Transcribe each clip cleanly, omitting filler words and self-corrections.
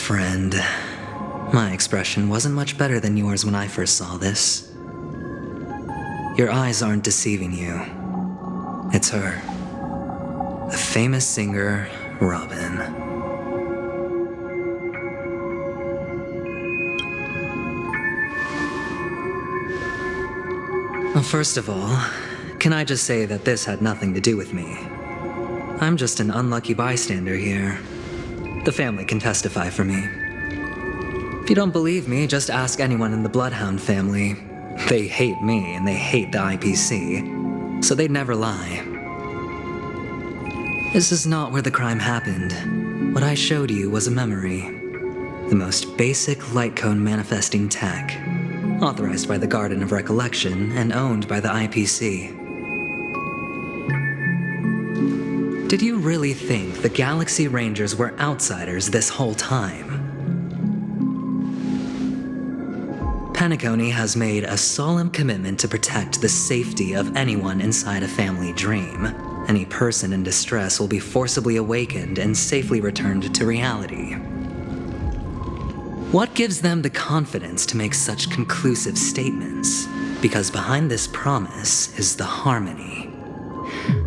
friend. My expression wasn't much better than yours when I first saw this. Your eyes aren't deceiving you. It's her. The famous singer, Robin. Well, first of all, can I just say that this had nothing to do with me? I'm just an unlucky bystander here. The family can testify for me. If you don't believe me, just ask anyone in the Bloodhound family. They hate me and they hate the IPC, so they'd never lie. This is not where the crime happened. What I showed you was a memory. The most basic light cone manifesting tech, authorized by the Garden of Recollection and owned by the IPC. Did you really think the Galaxy Rangers were outsiders this whole time? Penacony has made a solemn commitment to protect the safety of anyone inside a family dream. Any person in distress will be forcibly awakened and safely returned to reality. What gives them the confidence to make such conclusive statements? Because behind this promise is the harmony.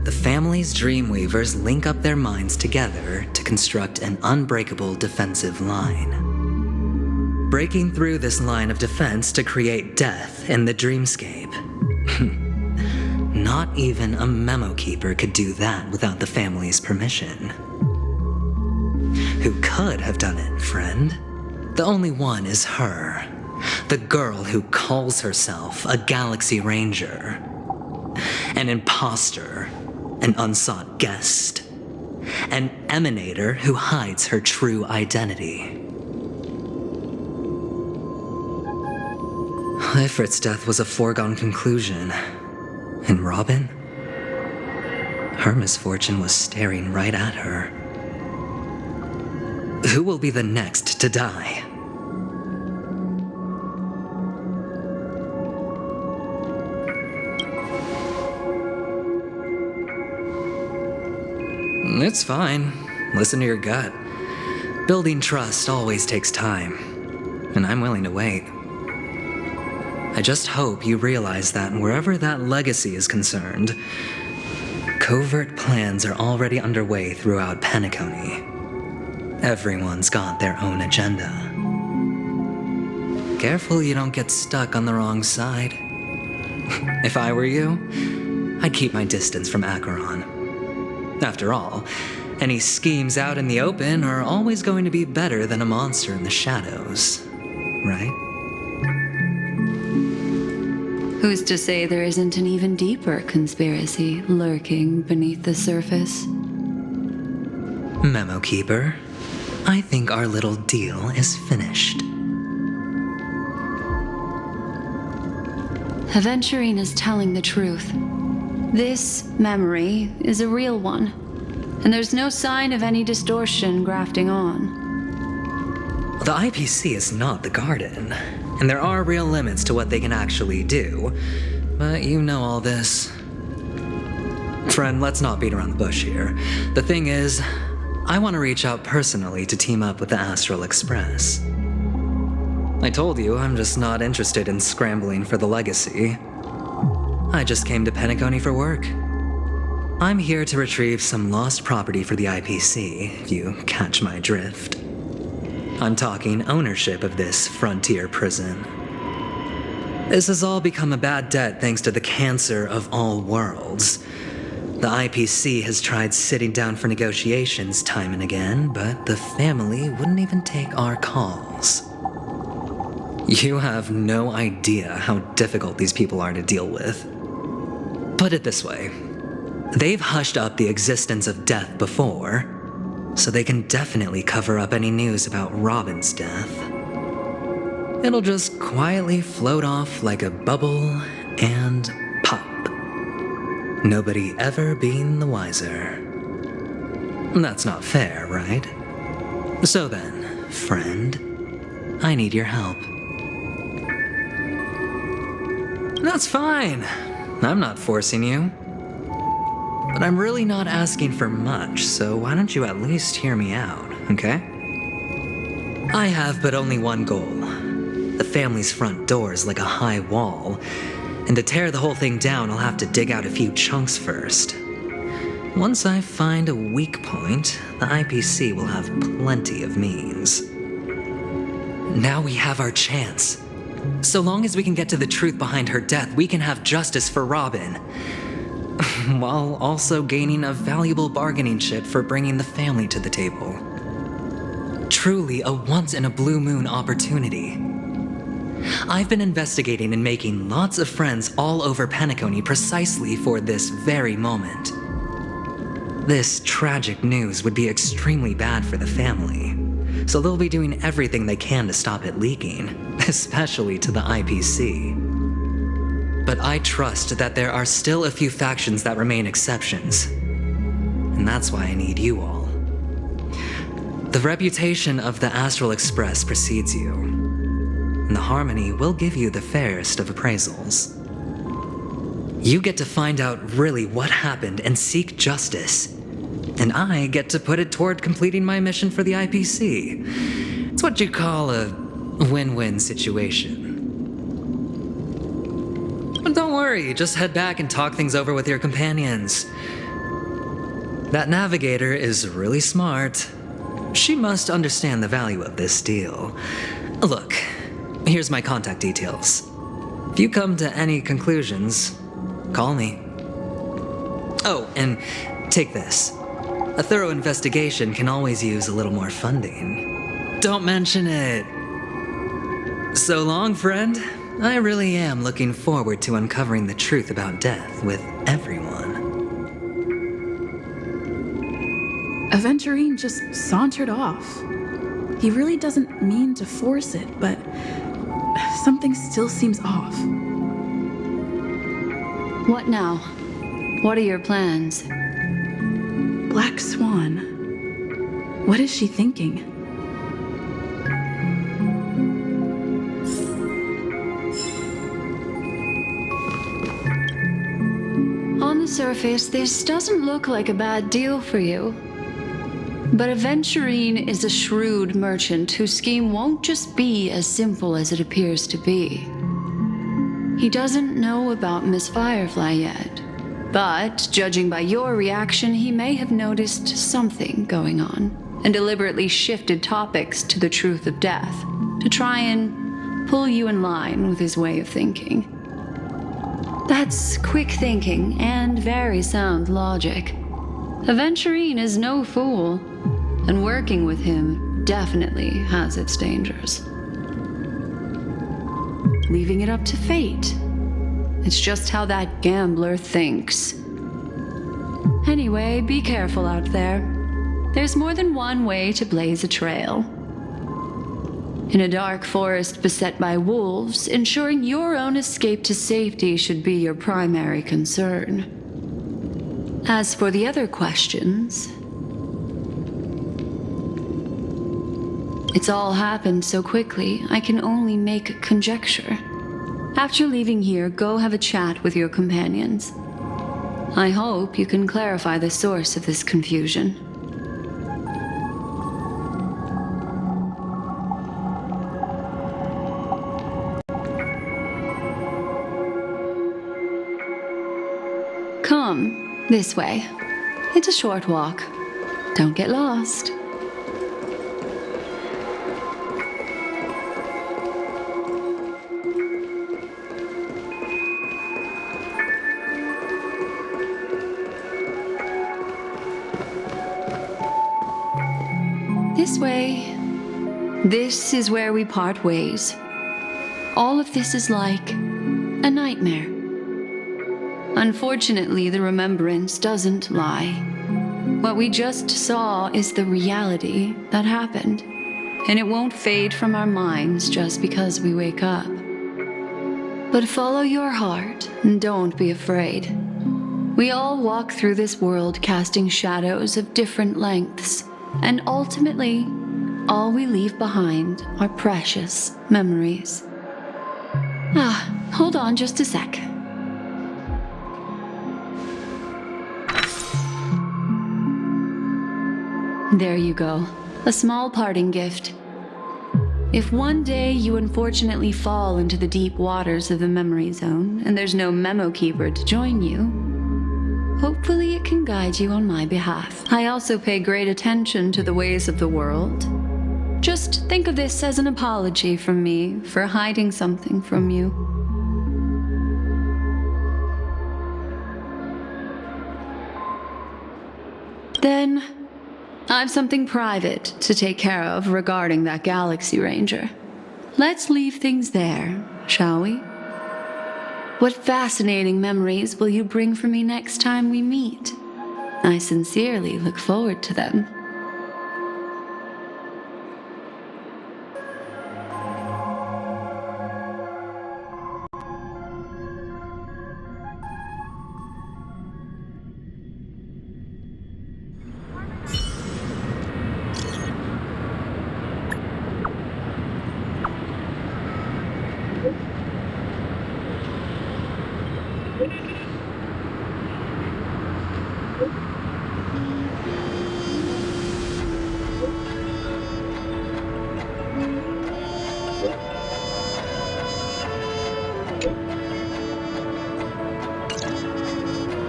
The family's Dreamweavers link up their minds together to construct an unbreakable defensive line. Breaking through this line of defense to create death in the dreamscape. Not even a memo keeper could do that without the family's permission. Who could have done it, friend? The only one is her. The girl who calls herself a Galaxy Ranger. An imposter. An unsought guest. An emanator who hides her true identity. Ifrit's death was a foregone conclusion. And Robin? Her misfortune was staring right at her. Who will be the next to die? It's fine. Listen to your gut. Building trust always takes time, and I'm willing to wait. I just hope you realize that wherever that legacy is concerned, covert plans are already underway throughout Penacony. Everyone's got their own agenda. Careful you don't get stuck on the wrong side. If I were you, I'd keep my distance from Acheron. After all, any schemes out in the open are always going to be better than a monster in the shadows, right? Who's to say there isn't an even deeper conspiracy lurking beneath the surface? Memo Keeper, I think our little deal is finished. Aventurine is telling the truth. This memory is a real one, and there's no sign of any distortion grafting on. The IPC is not the Garden, and there are real limits to what they can actually do, but you know all this. Friend, let's not beat around the bush here. The thing is, I want to reach out personally to team up with the Astral Express. I told you I'm just not interested in scrambling for the legacy. I just came to Penacony for work. I'm here to retrieve some lost property for the IPC, if you catch my drift. I'm talking ownership of this frontier prison. This has all become a bad debt thanks to the cancer of all worlds. The IPC has tried sitting down for negotiations time and again, but the family wouldn't even take our calls. You have no idea how difficult these people are to deal with. Put it this way, they've hushed up the existence of death before, so they can definitely cover up any news about Robin's death. It'll just quietly float off like a bubble and pop. Nobody ever being the wiser. That's not fair, right? So then, friend, I need your help. That's fine. I'm not forcing you. But I'm really not asking for much, so why don't you at least hear me out, okay? I have but only one goal. The family's front door is like a high wall, and to tear the whole thing down, I'll have to dig out a few chunks first. Once I find a weak point, the IPC will have plenty of means. Now we have our chance. So long as we can get to the truth behind her death, we can have justice for Robin, while also gaining a valuable bargaining chip for bringing the family to the table. Truly a once-in-a-blue-moon opportunity. I've been investigating and making lots of friends all over Penacony precisely for this very moment. This tragic news would be extremely bad for the family, so they'll be doing everything they can to stop it leaking, especially to the IPC. But I trust that there are still a few factions that remain exceptions, and that's why I need you all. The reputation of the Astral Express precedes you, and the Harmony will give you the fairest of appraisals. You get to find out really what happened and seek justice, and I get to put it toward completing my mission for the IPC. It's what you call a win-win situation. But don't worry, just head back and talk things over with your companions. That navigator is really smart. She must understand the value of this deal. Look, here's my contact details. If you come to any conclusions, call me. Oh, and take this. A thorough investigation can always use a little more funding. Don't mention it. So long, friend. I really am looking forward to uncovering the truth about death with everyone. Aventurine just sauntered off. He really doesn't mean to force it, but something still seems off. What now? What are your plans? Black Swan. What is she thinking? On the surface, this doesn't look like a bad deal for you. But Aventurine is a shrewd merchant whose scheme won't just be as simple as it appears to be. He doesn't know about Miss Firefly yet, but judging by your reaction, he may have noticed something going on and deliberately shifted topics to the truth of death to try and pull you in line with his way of thinking. That's quick thinking and very sound logic. Aventurine is no fool, and working with him definitely has its dangers. Leaving it up to fate. It's just how that gambler thinks. Anyway, be careful out there. There's more than one way to blaze a trail. In a dark forest beset by wolves, ensuring your own escape to safety should be your primary concern. As for the other questions, it's all happened so quickly, I can only make conjecture. After leaving here, go have a chat with your companions. I hope you can clarify the source of this confusion. Come. This way. It's a short walk. Don't get lost. This way. This is where we part ways. All of this is like a nightmare. Unfortunately, the remembrance doesn't lie. What we just saw is the reality that happened, and it won't fade from our minds just because we wake up. But follow your heart and don't be afraid. We all walk through this world casting shadows of different lengths, and ultimately, all we leave behind are precious memories. Hold on just a sec. There you go. A small parting gift. if one day you unfortunately fall into the deep waters of the memory zone and there's no memo keeper to join you, hopefully it can guide you on my behalf. I also pay great attention to the ways of the world. Just think of this as an apology from me for hiding something from you. Then, I've something private to take care of regarding that Galaxy Ranger. Let's leave things there, shall we? What fascinating memories will you bring for me next time we meet? I sincerely look forward to them.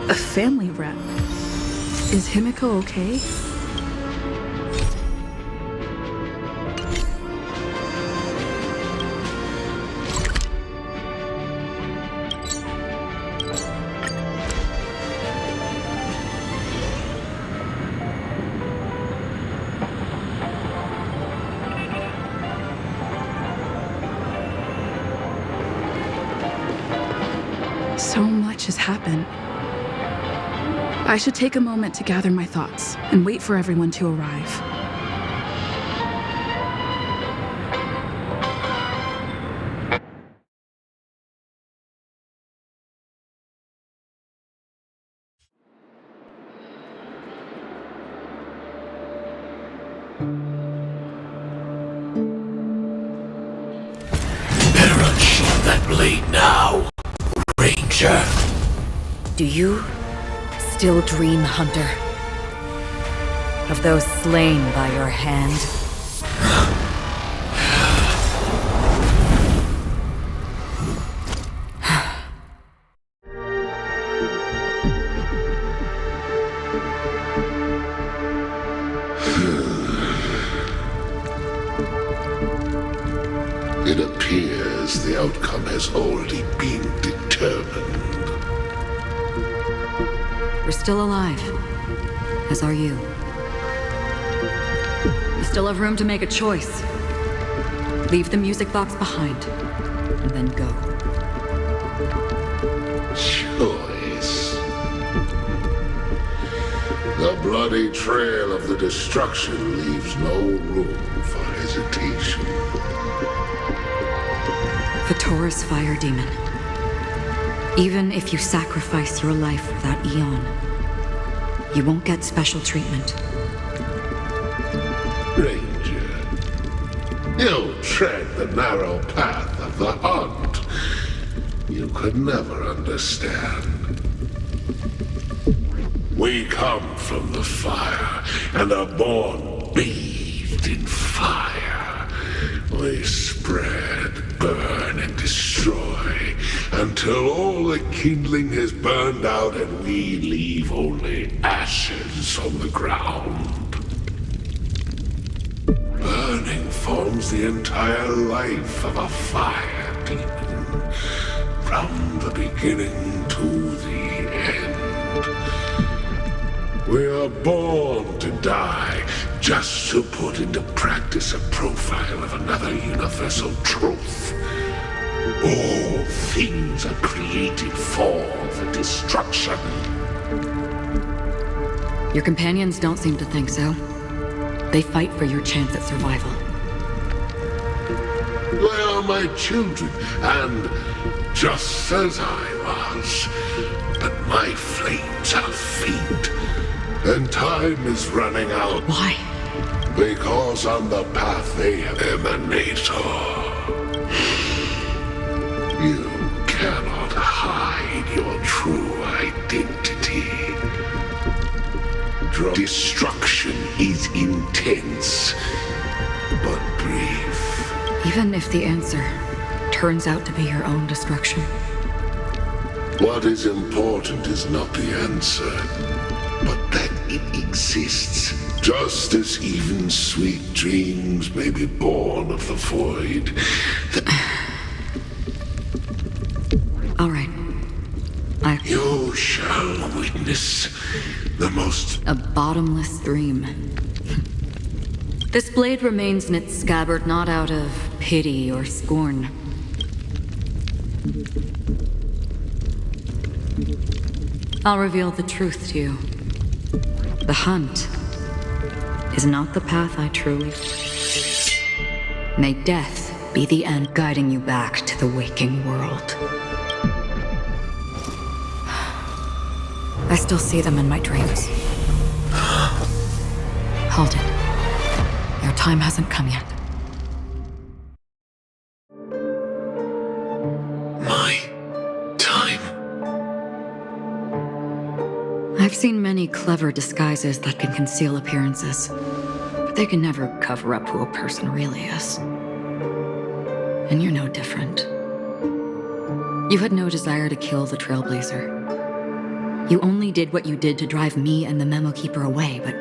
A family rep. Is Himiko okay? So much has happened. I should take a moment to gather my thoughts and wait for everyone to arrive. Better unsheath that blade now, Ranger. Do you still dream, Hunter, of those slain by your hand? It appears the outcome has already been determined. We're still alive, as are you. We still have room to make a choice. Leave the music box behind, and then go. Choice. The bloody trail of the destruction leaves no room for hesitation. Vatora's fire demon. Even if you sacrifice your life for that eon, you won't get special treatment. Ranger, you tread the narrow path of the hunt. You could never understand. We come from the fire and are born bathed in fire. We spread, burn, and destroy until all the kindling has burned out and we leave only ashes on the ground. Burning forms the entire life of a fire demon, from the beginning to the end. We are born to die just to put into practice a profile of another universal truth. All things are created for the destruction. Your companions don't seem to think so. They fight for your chance at survival. They are my children, and just as I was. But my flames are faint, and time is running out. Why? Because on the path they emanate. You cannot hide your true identity. Destruction is intense, but brief. Even if the answer turns out to be your own destruction. What is important is not the answer, but that it exists. Just as even sweet dreams may be born of the void. All right. You shall witness the most... A bottomless dream. This blade remains in its scabbard not out of pity or scorn. I'll reveal the truth to you. The hunt is not the path I truly... May death be the end guiding you back to the waking world. I still see them in my dreams. Hold it. Your time hasn't come yet. My time? I've seen many clever disguises that can conceal appearances, but they can never cover up who a person really is. And you're no different. You had no desire to kill the Trailblazer. You only did what you did to drive me and the Memo Keeper away, but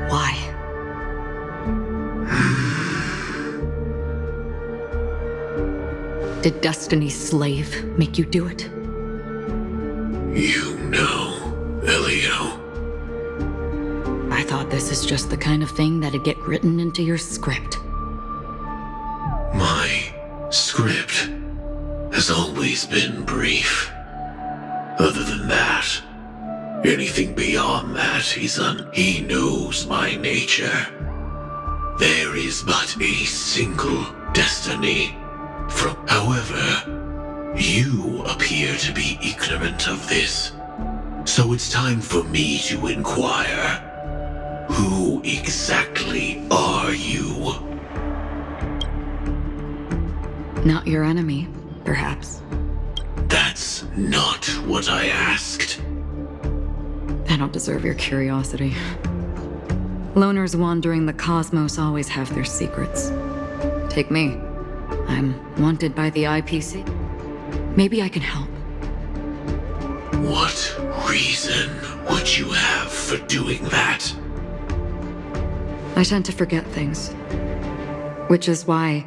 why? Did Destiny's slave make you do it? You know, Elio. I thought this is just the kind of thing that'd get written into your script. My script has always been brief. Other than that, anything beyond that he knows my nature. There is but a single destiny. However, you appear to be ignorant of this. So it's time for me to inquire. Who exactly are you? Not your enemy, perhaps. That's not what I asked. I don't deserve your curiosity. Loners wandering the cosmos always have their secrets. Take me. I'm wanted by the IPC. Maybe I can help. What reason would you have for doing that? I tend to forget things. Which is why,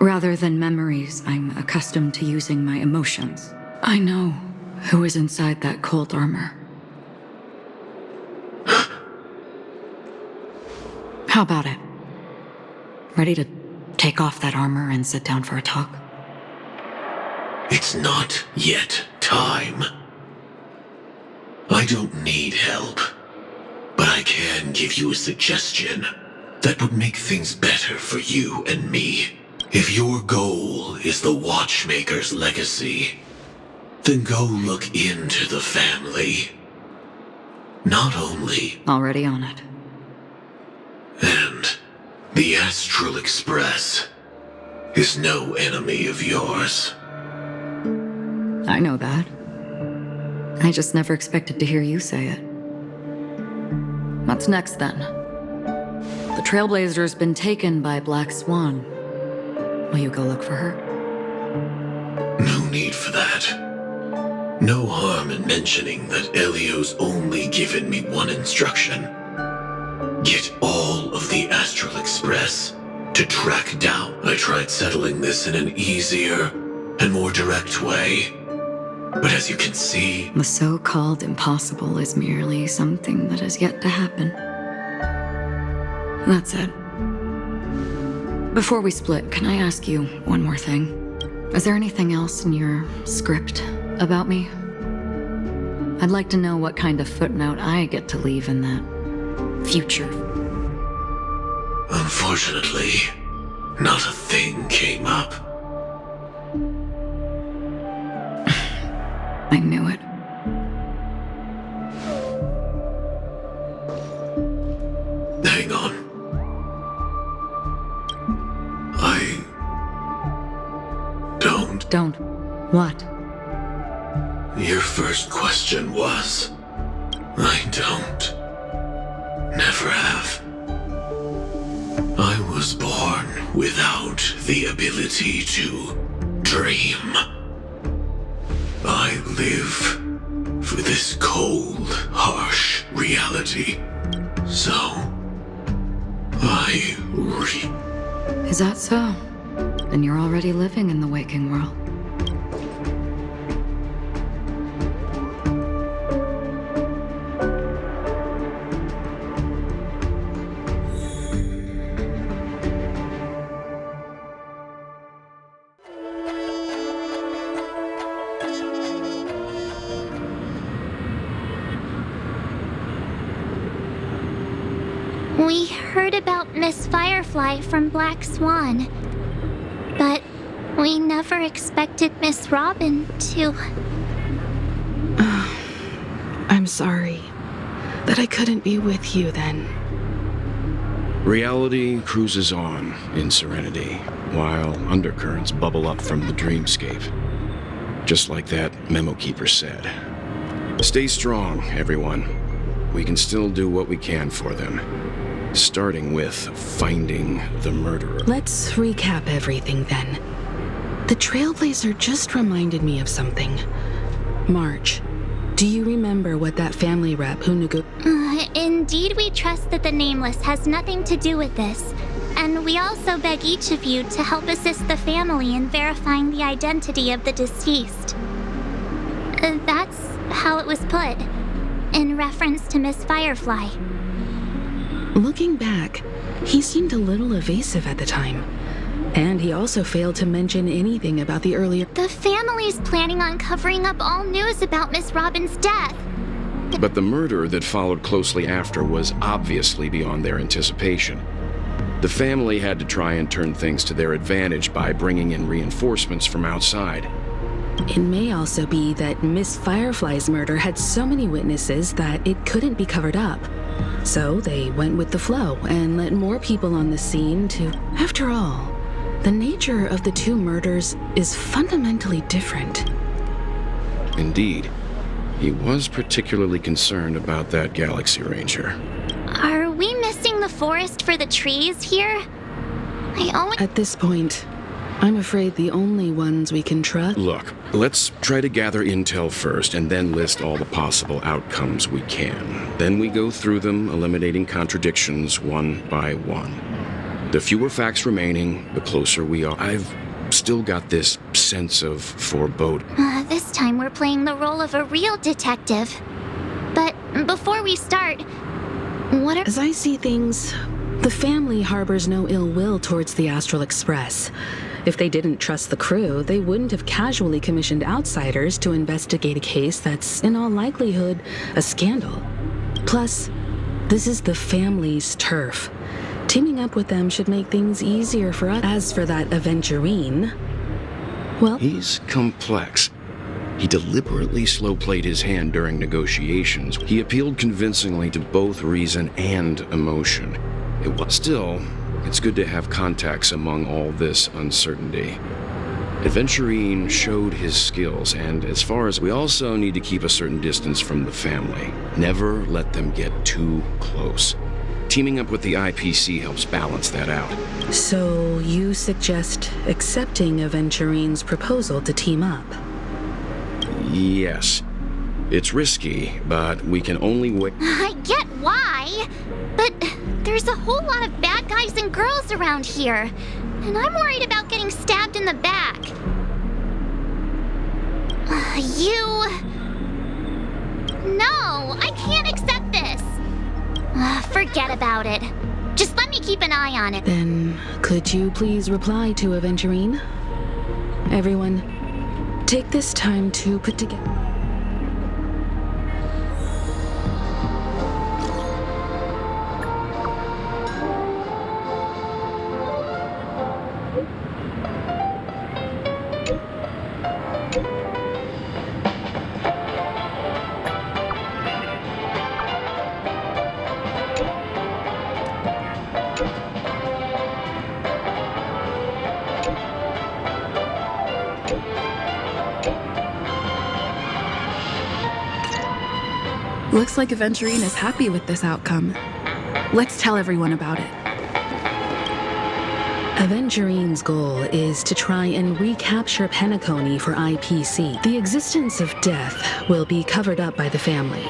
rather than memories, I'm accustomed to using my emotions. I know who is inside that cold armor. How about it? Ready to take off that armor and sit down for a talk? It's not yet time. I don't need help, but I can give you a suggestion that would make things better for you and me. If your goal is the Watchmaker's legacy, then go look into the family. Not only... Already on it. And the Astral Express is no enemy of yours. I know that. I just never expected to hear you say it. What's next, then? The Trailblazer's been taken by Black Swan. Will you go look for her? No need for that. No harm in mentioning that Elio's only given me one instruction. Get all of the Astral Express to track down. I tried settling this in an easier and more direct way. But as you can see... The so-called impossible is merely something that has yet to happen. That's it. Before we split, can I ask you one more thing? Is there anything else in your script about me? I'd like to know what kind of footnote I get to leave in that future. Unfortunately, not a thing came up. I knew it. Hang on. Don't. What? Your first question was... I don't. Never have. I was born without the ability to dream. I live for this cold, harsh reality. So, I reap. Is that so? Then you're already living in the waking world. We heard about Miss Firefly from Black Swan, but we never expected Miss Robin to... I'm sorry that I couldn't be with you then. Reality cruises on in serenity, while undercurrents bubble up from the dreamscape. Just like that memo keeper said. Stay strong, everyone. We can still do what we can for them. Starting with finding the murderer. Let's recap everything then. The Trailblazer just reminded me of something. March, do you remember what that family rep who Indeed, we trust that the Nameless has nothing to do with this. And we also beg each of you to help assist the family in verifying the identity of the deceased. That's how it was put, in reference to Miss Firefly. Looking back, he seemed a little evasive at the time. And he also failed to mention anything about the earlier... The family's planning on covering up all news about Miss Robin's death. But the murder that followed closely after was obviously beyond their anticipation. The family had to try and turn things to their advantage by bringing in reinforcements from outside. It may also be that Miss Firefly's murder had so many witnesses that it couldn't be covered up. So they went with the flow and let more people on the scene to... After all, the nature of the two murders is fundamentally different. Indeed. He was particularly concerned about that Galaxy Ranger. Are we missing the forest for the trees here? At this point, I'm afraid the only ones we can trust... Look, let's try to gather intel first and then list all the possible outcomes we can. Then we go through them, eliminating contradictions one by one. The fewer facts remaining, the closer we are. I've still got this sense of foreboding. This time we're playing the role of a real detective. But before we start, As I see things, the family harbors no ill will towards the Astral Express. If they didn't trust the crew, they wouldn't have casually commissioned outsiders to investigate a case that's, in all likelihood, a scandal. Plus, this is the family's turf. Teaming up with them should make things easier for us. As for that Aventurine, well... He's complex. He deliberately slow-played his hand during negotiations. He appealed convincingly to both reason and emotion. Still, it's good to have contacts among all this uncertainty. Aventurine showed his skills, and as far as we also need to keep a certain distance from the family. Never let them get too close. Teaming up with the IPC helps balance that out. So you suggest accepting Aventurine's proposal to team up? Yes. It's risky, but we can only wait. I get why, but there's a whole lot of bad guys and girls around here, and I'm worried about getting stabbed in the back. No, I can't accept this. Forget about it. Just let me keep an eye on it. Then, could you please reply to Aventurine? Everyone, take this time to put together... Looks like Aventurine is happy with this outcome. Let's tell everyone about it. Avengerine's goal is to try and recapture Penacony for IPC. The existence of death will be covered up by the family.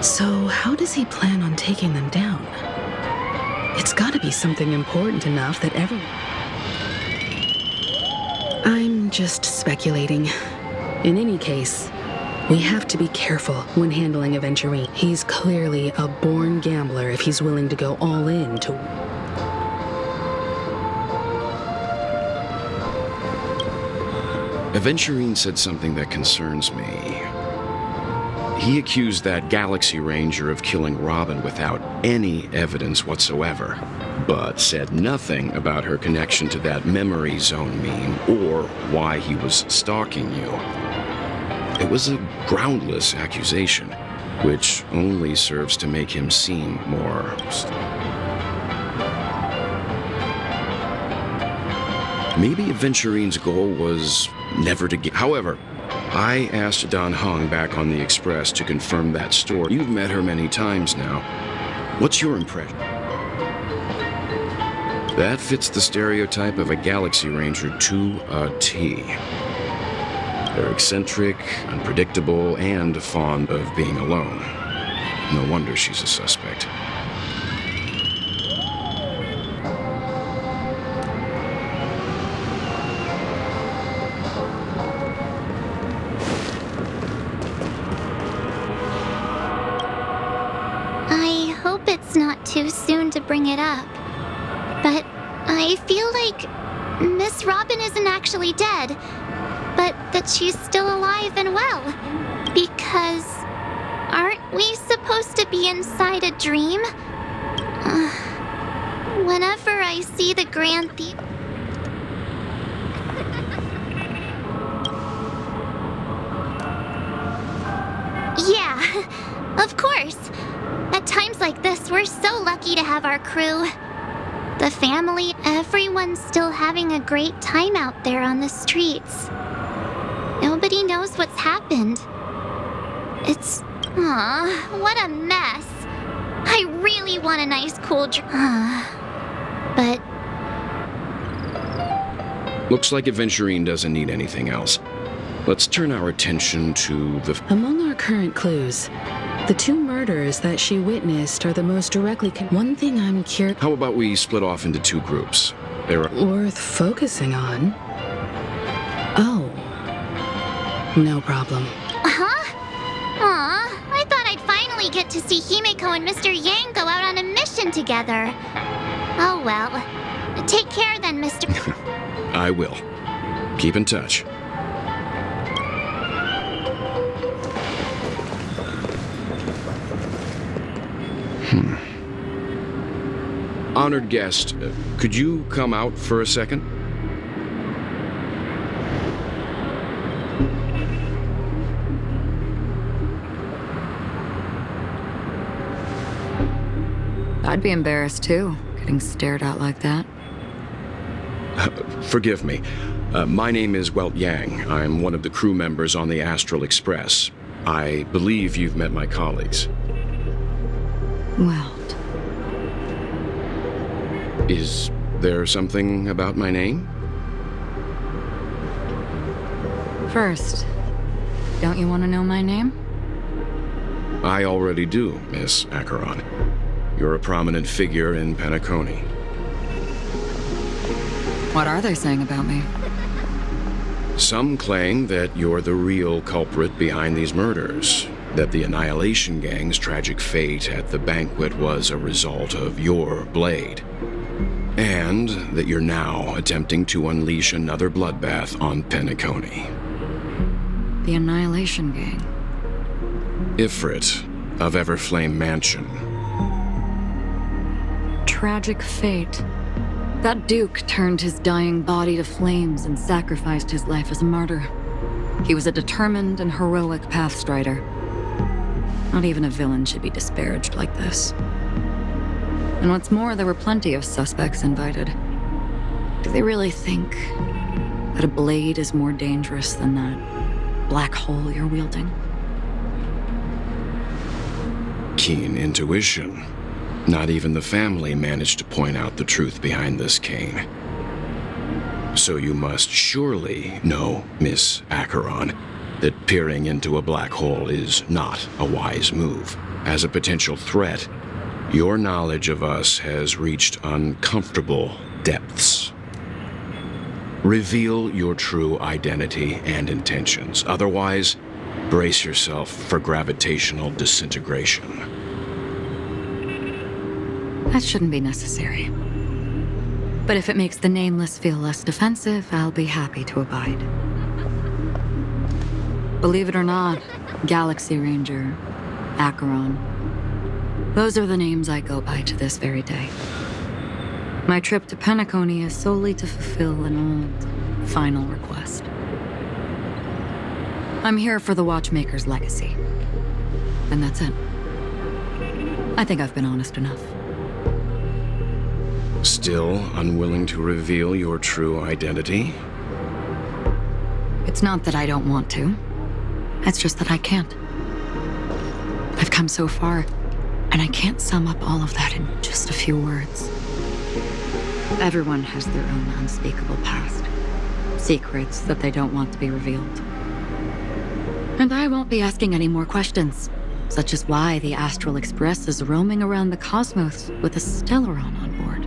So how does he plan on taking them down? It's gotta be something important enough that everyone... I'm just speculating. In any case, we have to be careful when handling Aventurine. He's clearly a born gambler if he's willing to go all in to... Aventurine said something that concerns me. He accused that Galaxy Ranger of killing Robin without any evidence whatsoever, but said nothing about her connection to that memory zone meme or why he was stalking you. It was a groundless accusation, which only serves to make him seem more... Maybe Aventurine's goal was never to get... However, I asked Don Hung back on the Express to confirm that story. You've met her many times now. What's your impression? That fits the stereotype of a Galaxy Ranger to a T. They're eccentric, unpredictable, and fond of being alone. No wonder she's a suspect. I hope it's not too soon to bring it up, but I feel like Miss Robin isn't actually dead, but that she's still alive and well. Because aren't we supposed to be inside a dream? Whenever I see the Grand Thief... Yeah, of course. At times like this, we're so lucky to have our crew. The family, everyone's still having a great time out there on the streets. Nobody knows what's happened. It's... what a mess. I really want a nice cool but... Looks like Aventurine doesn't need anything else. Let's turn our attention to the... Among our current clues, the two murders that she witnessed are the most directly... One thing I'm curious... How about we split off into two groups? There are... Worth focusing on? Oh. No problem. Huh? Aw, I thought I'd finally get to see Himeko and Mr. Yang go out on a mission together. Oh well. Take care then, Mr. I will. Keep in touch. Honored guest, could you come out for a second? I'd be embarrassed too, getting stared at like that. Forgive me. My name is Welt Yang. I'm one of the crew members on the Astral Express. I believe you've met my colleagues. Welt. Is there something about my name? First, don't you want to know my name? I already do, Miss Acheron. You're a prominent figure in Penacony. What are they saying about me? Some claim that you're the real culprit behind these murders, that the Annihilation Gang's tragic fate at the banquet was a result of your blade, and that you're now attempting to unleash another bloodbath on Penacony. The Annihilation Gang. Ifrit of Everflame Mansion. Tragic fate. That Duke turned his dying body to flames and sacrificed his life as a martyr. He was a determined and heroic pathstrider. Not even a villain should be disparaged like this. And what's more, there were plenty of suspects invited. Do they really think that a blade is more dangerous than that black hole you're wielding? Keen intuition. Not even the family managed to point out the truth behind this cane. So you must surely know, Miss Acheron, that peering into a black hole is not a wise move. As a potential threat, your knowledge of us has reached uncomfortable depths. Reveal your true identity and intentions. Otherwise, brace yourself for gravitational disintegration. That shouldn't be necessary. But if it makes the Nameless feel less defensive, I'll be happy to abide. Believe it or not, Galaxy Ranger, Acheron, those are the names I go by to this very day. My trip to Penacony is solely to fulfill an old, final request. I'm here for the Watchmaker's legacy. And that's it. I think I've been honest enough. Still unwilling to reveal your true identity? It's not that I don't want to. It's just that I can't. I've come so far, and I can't sum up all of that in just a few words. Everyone has their own unspeakable past. Secrets that they don't want to be revealed. And I won't be asking any more questions, such as why the Astral Express is roaming around the cosmos with a Stellaron on board.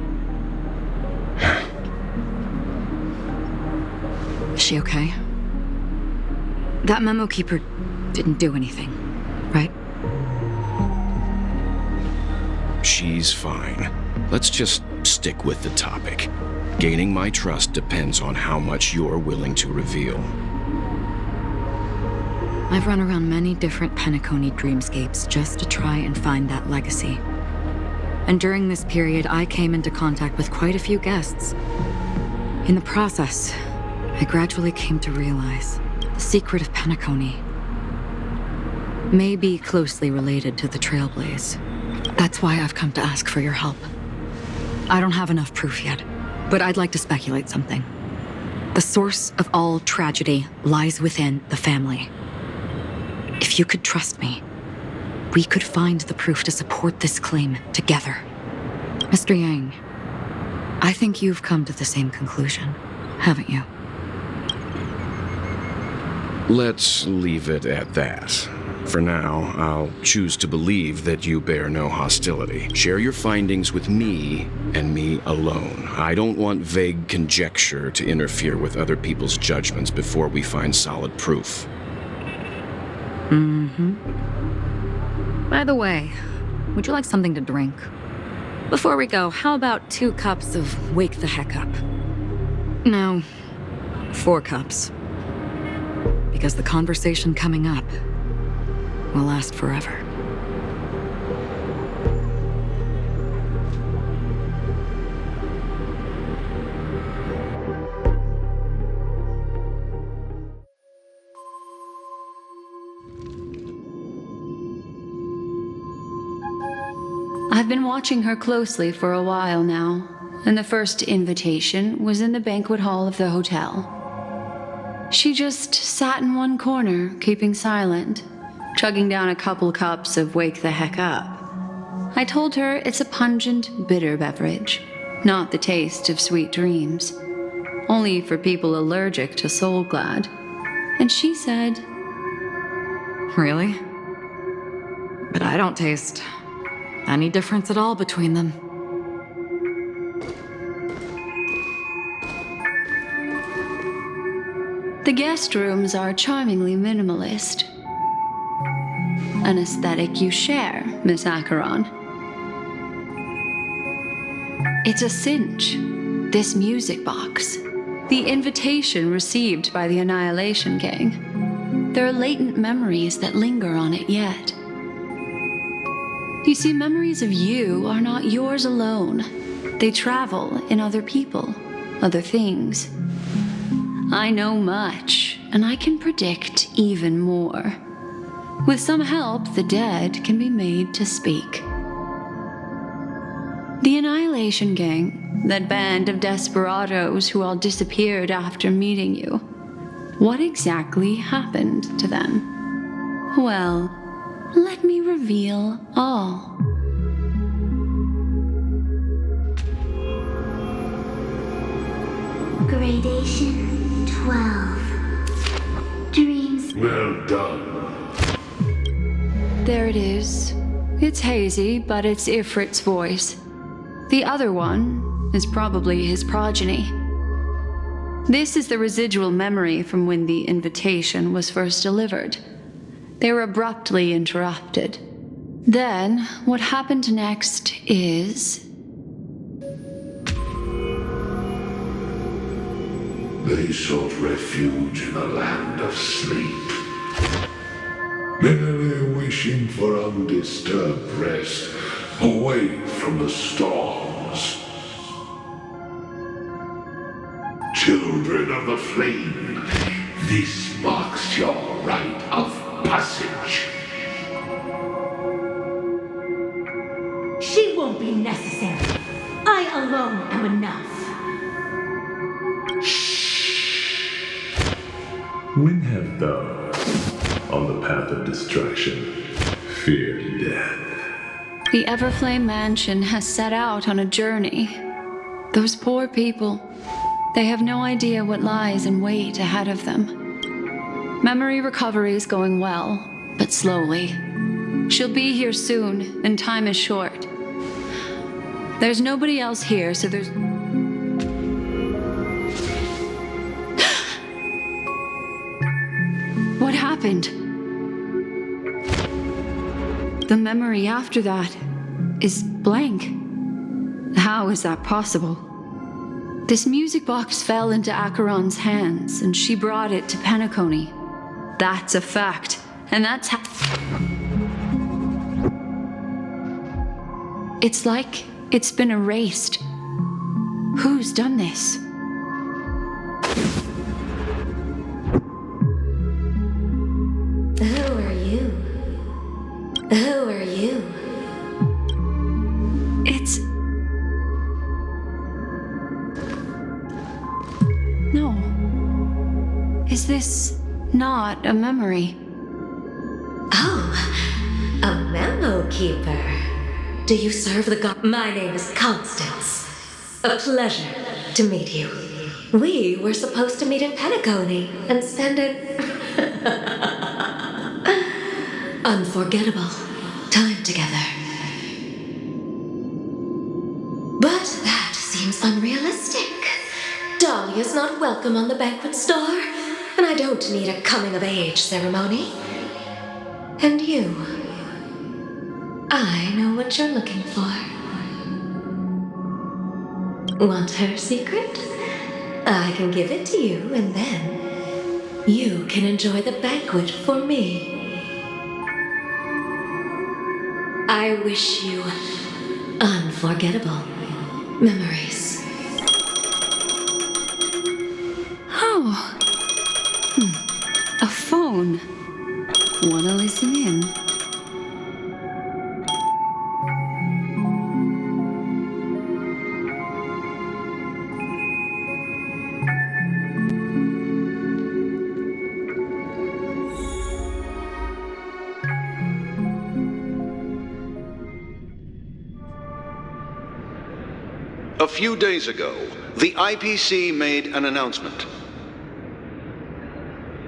Is she okay? That memo keeper didn't do anything, right? She's fine. Let's just stick with the topic. Gaining my trust depends on how much you're willing to reveal. I've run around many different Penacony dreamscapes just to try and find that legacy. And during this period, I came into contact with quite a few guests. In the process, I gradually came to realize the secret of Penacony may be closely related to the Trailblaze. That's why I've come to ask for your help. I don't have enough proof yet, but I'd like to speculate something. The source of all tragedy lies within the family. If you could trust me, we could find the proof to support this claim together. Mr. Yang, I think you've come to the same conclusion, haven't you? Let's leave it at that. For now, I'll choose to believe that you bear no hostility. Share your findings with me and me alone. I don't want vague conjecture to interfere with other people's judgments before we find solid proof. By the way, would you like something to drink? Before we go, how about 2 cups of Wake the Heck Up? No, 4 cups. Because the conversation coming up will last forever. I've been watching her closely for a while now, and the first invitation was in the banquet hall of the hotel. She just sat in one corner, keeping silent, chugging down a couple cups of Wake the Heck Up. I told her it's a pungent, bitter beverage, not the taste of sweet dreams, only for people allergic to Soul Glad. And she said, Really? But I don't taste any difference at all between them. the guest rooms are charmingly minimalist. An aesthetic you share, Miss Acheron. It's a cinch, this music box. The invitation received by the Annihilation Gang. There are latent memories that linger on it yet. You see, memories of you are not yours alone. They travel in other people, other things. I know much, and I can predict even more. With some help, the dead can be made to speak. The Annihilation Gang, that band of desperados who all disappeared after meeting you. What exactly happened to them? Well, let me reveal all. Gradation 12. Dreams. Well done. There it is. It's hazy, but it's Ifrit's voice. The other one is probably his progeny. This is the residual memory from when the invitation was first delivered. They were abruptly interrupted. Then, what happened next is... They sought refuge in a land of sleep, merely wishing for undisturbed rest away from the storms. Children of the flame, this marks your rite of passage. She won't be necessary. I alone am enough. When have those on the path of destruction feared death? The Everflame Mansion has set out on a journey. Those poor people, they have no idea what lies in wait ahead of them. Memory recovery is going well, but slowly. She'll be here soon, and time is short. There's nobody else here, so there's... What happened? The memory after that is blank. How is that possible? This music box fell into Acheron's hands, and she brought it to Penacony. That's a fact, and that's how... It's like it's been erased. Who's done this? Who are you? Who are you? It's... No. Is this not a memory? Oh, a memo keeper. Do you serve the god? My name is Constance. A pleasure to meet you. We were supposed to meet in Penacony and spend an unforgettable time together. But that seems unrealistic. Dahlia's not welcome on the banquet star, and I don't need a coming-of-age ceremony. And you... I know what you're looking for. Want her secret? I can give it to you, and then you can enjoy the banquet for me. I wish you unforgettable memories. Oh. A phone. Wanna listen in? A few days ago, the IPC made an announcement.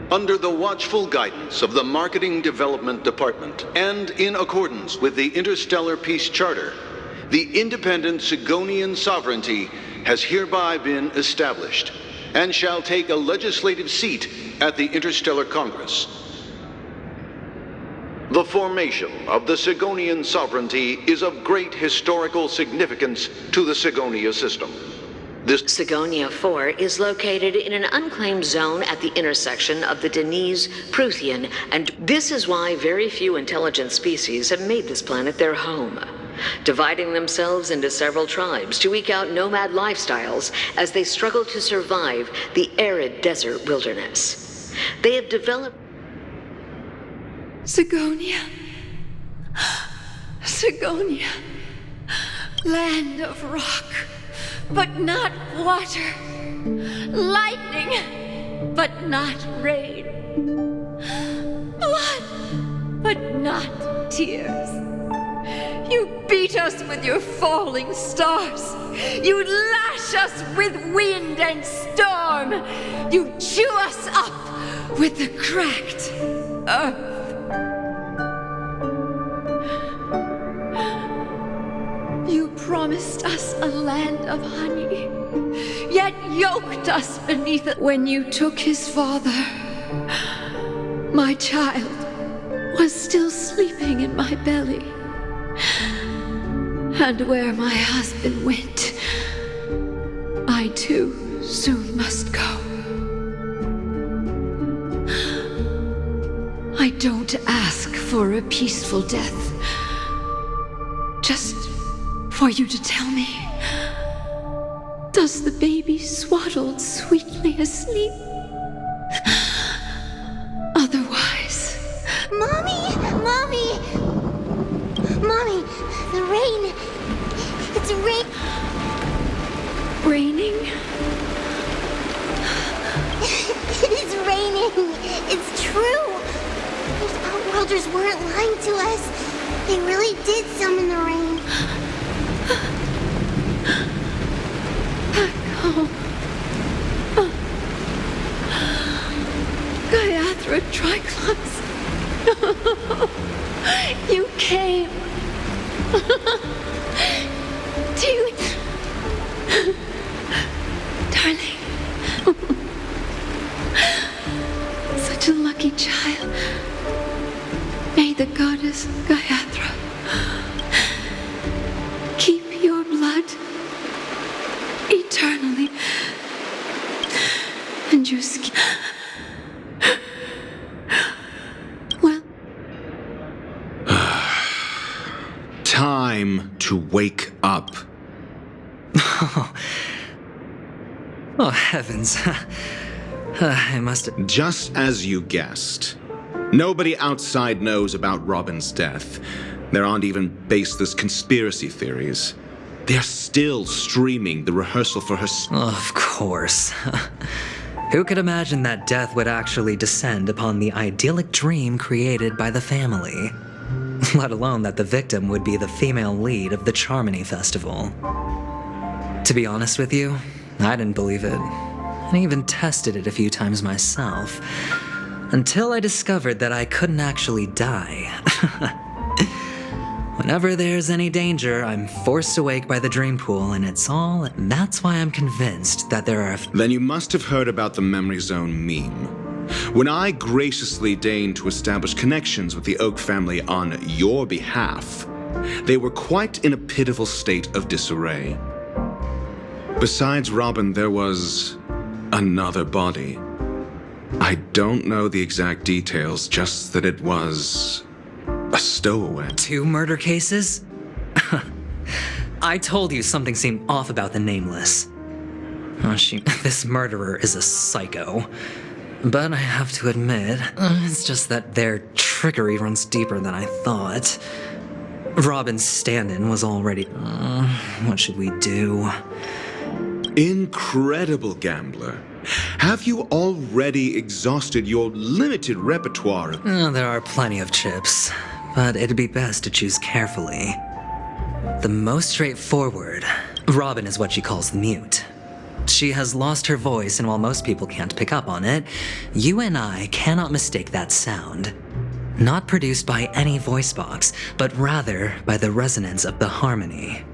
Under the watchful guidance of the Marketing Development Department, and in accordance with the Interstellar Peace Charter, the independent Sigonian sovereignty has hereby been established, and shall take a legislative seat at the Interstellar Congress. The formation of the Sigonian sovereignty is of great historical significance to the Sigonia system. This Sigonia 4 is located in an unclaimed zone at the intersection of the Denise, Prothean, and this is why very few intelligent species have made this planet their home, dividing themselves into several tribes to eke out nomad lifestyles as they struggle to survive the arid desert wilderness. They have developed Sigonia. Sigonia. Land of rock, but not water. Lightning, but not rain. Blood, but not tears. You beat us with your falling stars. You'd lash us with wind and storm. You'd chew us up with the cracked earth. You promised us a land of honey, yet yoked us beneath it. When you took his father, my child was still sleeping in my belly. And where my husband went, I too soon must go. I don't ask for a peaceful death, just for you to tell me, does the baby swaddled sweetly asleep? Otherwise... Mommy! Mommy! Mommy! The rain! It's raining? It's raining! It's true! Those outworlders weren't lying to us. They really did summon the rain. Back home. Gaiathra Triclops. You came. Darling. Such a lucky child. May the goddess Gaiathra keep your blood eternally and your skin. Well, time to wake up. Oh, heavens. I must have... Just as you guessed. Nobody outside knows about Robin's death. There aren't even baseless conspiracy theories. They're still streaming the rehearsal for her... Of course. Who could imagine that death would actually descend upon the idyllic dream created by the family? Let alone that the victim would be the female lead of the Charmony Festival. To be honest with you, I didn't believe it. I even tested it a few times myself, until I discovered that I couldn't actually die. Whenever there's any danger, I'm forced awake by the dream pool, and that's why I'm convinced that there are... Then you must have heard about the Memory Zone meme. When I graciously deigned to establish connections with the Oak family on your behalf, they were quite in a pitiful state of disarray. Besides Robin, there was another body. I don't know the exact details, just that it was a stowaway. 2 murder cases? I told you something seemed off about the Nameless. This murderer is a psycho. But I have to admit, it's just that their trickery runs deeper than I thought. Robin's stand-in was already... what should we do? Incredible gambler. Have you already exhausted your limited repertoire of... There are plenty of chips, but it'd be best to choose carefully. The most straightforward, Robin is what she calls mute. She has lost her voice, and while most people can't pick up on it, you and I cannot mistake that sound. Not produced by any voice box, but rather by the resonance of the harmony.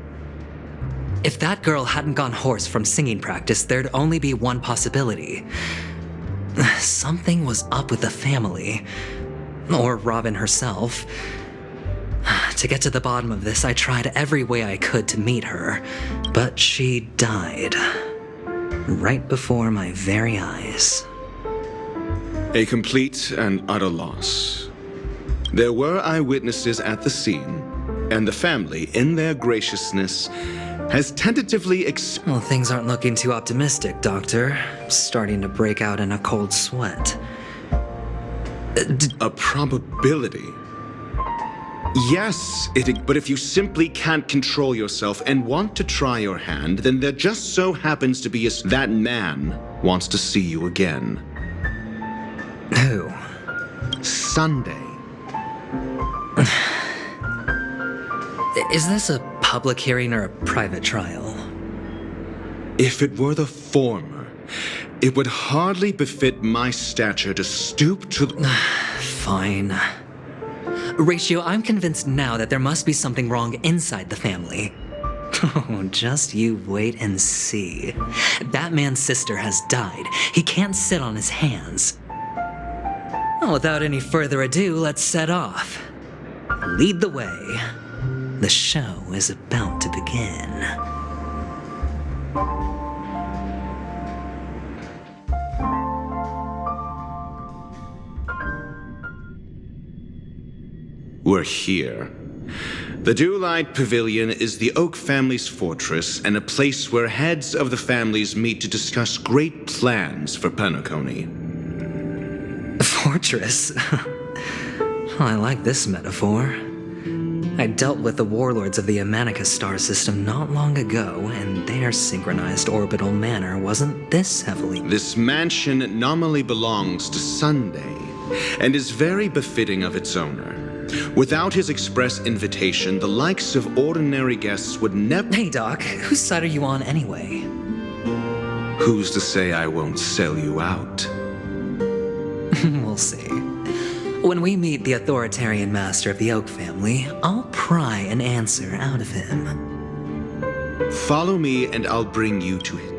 If that girl hadn't gone hoarse from singing practice, there'd only be one possibility. Something was up with the family. Or Robin herself. To get to the bottom of this, I tried every way I could to meet her, but she died. Right before my very eyes. A complete and utter loss. There were eyewitnesses at the scene, and the family, in their graciousness, has tentatively Well, things aren't looking too optimistic, Doctor. I'm starting to break out in a cold sweat. A probability. Yes, but if you simply can't control yourself and want to try your hand, then there just so happens to be that man wants to see you again. Who? Sunday. Is this a public hearing or a private trial? If it were the former, it would hardly befit my stature to stoop to the... Fine. Ratio, I'm convinced now that there must be something wrong inside the family. Oh, just you wait and see. That man's sister has died. He can't sit on his hands. Well, without any further ado, let's set off. Lead the way. The show is about to begin. We're here. The Dewlight Pavilion is the Oak family's fortress and a place where heads of the families meet to discuss great plans for Penacony. Fortress? I like this metaphor. I dealt with the warlords of the Amanicus star system not long ago, and their synchronized orbital manner wasn't this heavily. This mansion nominally belongs to Sunday, and is very befitting of its owner. Without his express invitation, the likes of ordinary guests would never... Hey, Doc, whose side are you on anyway? Who's to say I won't sell you out? We'll see. When we meet the authoritarian master of the Oak family, I'll pry an answer out of him. Follow me and I'll bring you to him.